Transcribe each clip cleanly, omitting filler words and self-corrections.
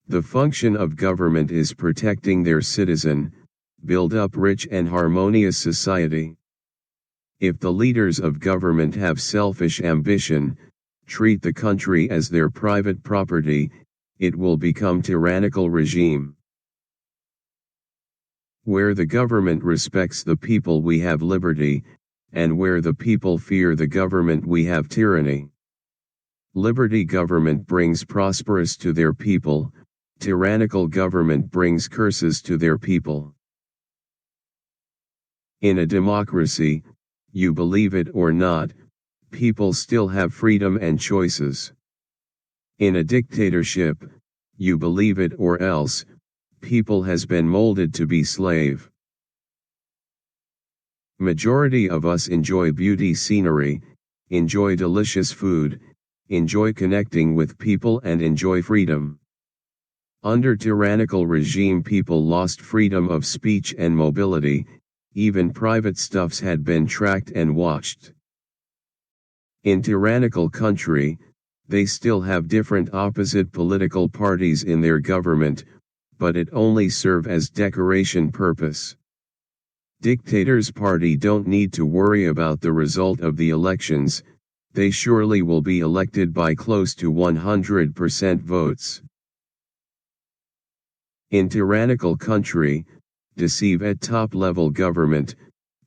The function of government is protecting their citizen, build up rich and harmonious society. If the leaders of government have selfish ambition, treat the country as their private property, it will become tyrannical regime. Where the government respects the people we have liberty, and where the people fear the government we have tyranny. Liberty government brings prosperous to their people, tyrannical government brings curses to their people. In a democracy, you believe it or not, people still have freedom and choices. In a dictatorship, you believe it or else, people has been molded to be slave. Majority of us enjoy beauty scenery, enjoy delicious food, enjoy connecting with people and enjoy freedom. Under tyrannical regime people lost freedom of speech and mobility, even private stuffs had been tracked and watched. In tyrannical country, they still have different opposite political parties in their government, but it only serve as decoration purpose. Dictators' party don't need to worry about the result of the elections, they surely will be elected by close to 100% votes. In tyrannical country, deceive at top-level government,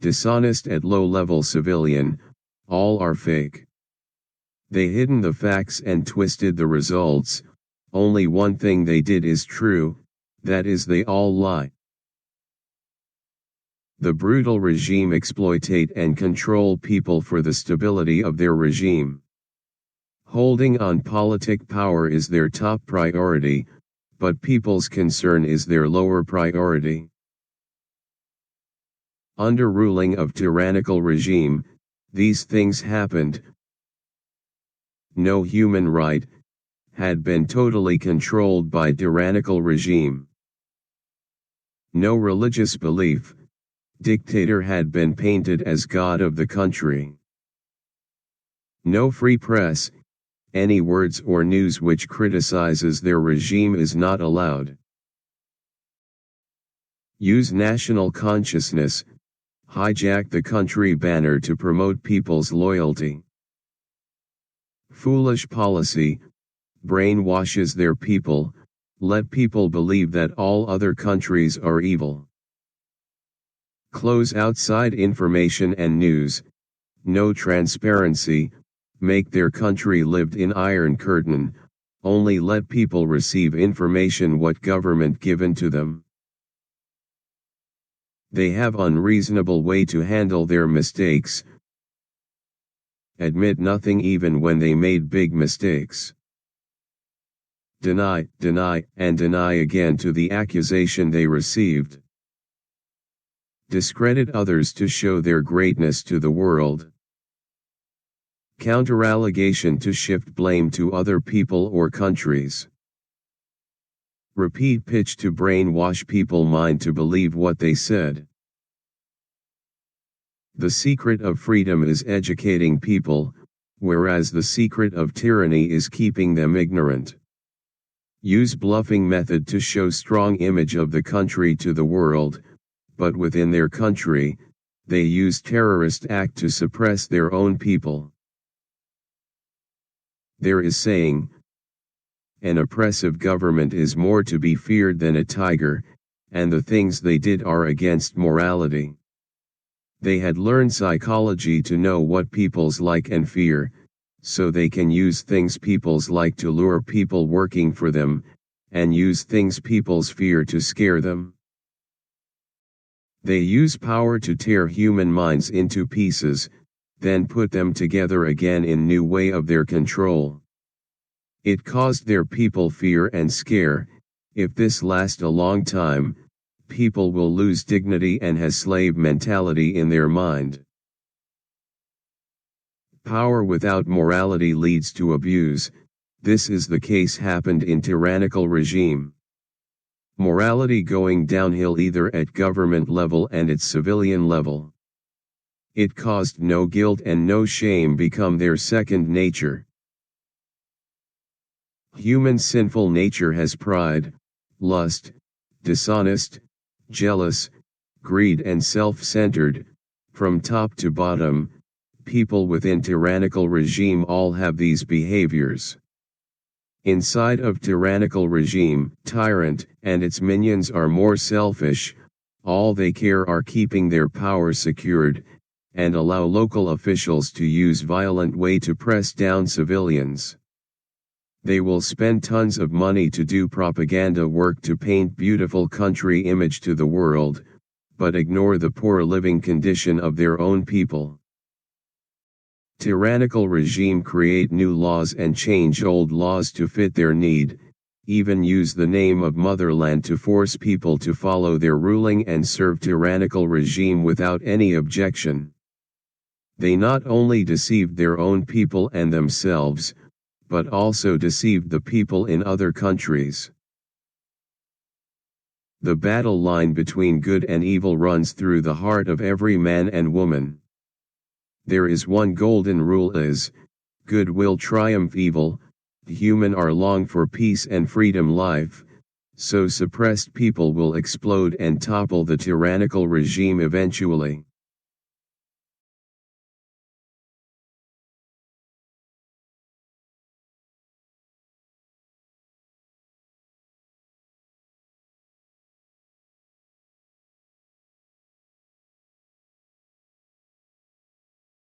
dishonest at low-level civilian, all are fake. They hidden the facts and twisted the results, only one thing they did is true, that is they all lie. The brutal regime exploitate and control people for the stability of their regime. Holding on politic power is their top priority, but people's concern is their lower priority. Under ruling of tyrannical regime, these things happened. No human right had been totally controlled by tyrannical regime. No religious belief, dictator had been painted as god of the country. No free press, any words or news which criticizes their regime is not allowed. Use national consciousness, hijack the country banner to promote people's loyalty. Foolish policy, brainwashes their people, let people believe that all other countries are evil. Close outside information and news, no transparency, make their country lived in Iron Curtain, only let people receive information what government given to them. They have unreasonable way to handle their mistakes. Admit nothing even when they made big mistakes. Deny, and deny again to the accusation they received. Discredit others to show their greatness to the world. Counter-allegation to shift blame to other people or countries. Repeat pitch to brainwash people mind to believe what they said. The secret of freedom is educating people, whereas the secret of tyranny is keeping them ignorant. Use bluffing method to show strong image of the country to the world, but within their country, they use terrorist act to suppress their own people. There is saying, an oppressive government is more to be feared than a tiger, and the things they did are against morality. They had learned psychology to know what peoples like and fear, so they can use things peoples like to lure people working for them, and use things peoples fear to scare them. They use power to tear human minds into pieces, then put them together again in new way of their control. It caused their people fear and scare. If this lasts a long time, people will lose dignity and has slave mentality in their mind. Power without morality leads to abuse. This is the case happened in tyrannical regime. Morality going downhill either at government level and at civilian level. It caused no guilt and no shame become their second nature. Human sinful nature has pride, lust, dishonest, jealous, greed and self-centered. From top to bottom, people within tyrannical regime all have these behaviors. Inside of tyrannical regime, tyrant and its minions are more selfish, all they care are keeping their power secured, and allow local officials to use violent way to press down civilians. They will spend tons of money to do propaganda work to paint beautiful country image to the world, but ignore the poor living condition of their own people. Tyrannical regime create new laws and change old laws to fit their need, even use the name of motherland to force people to follow their ruling and serve tyrannical regime without any objection. They not only deceived their own people and themselves, but also deceived the people in other countries. The battle line between good and evil runs through the heart of every man and woman. There is one golden rule is, good will triumph evil, human are long for peace and freedom life, so suppressed people will explode and topple the tyrannical regime eventually.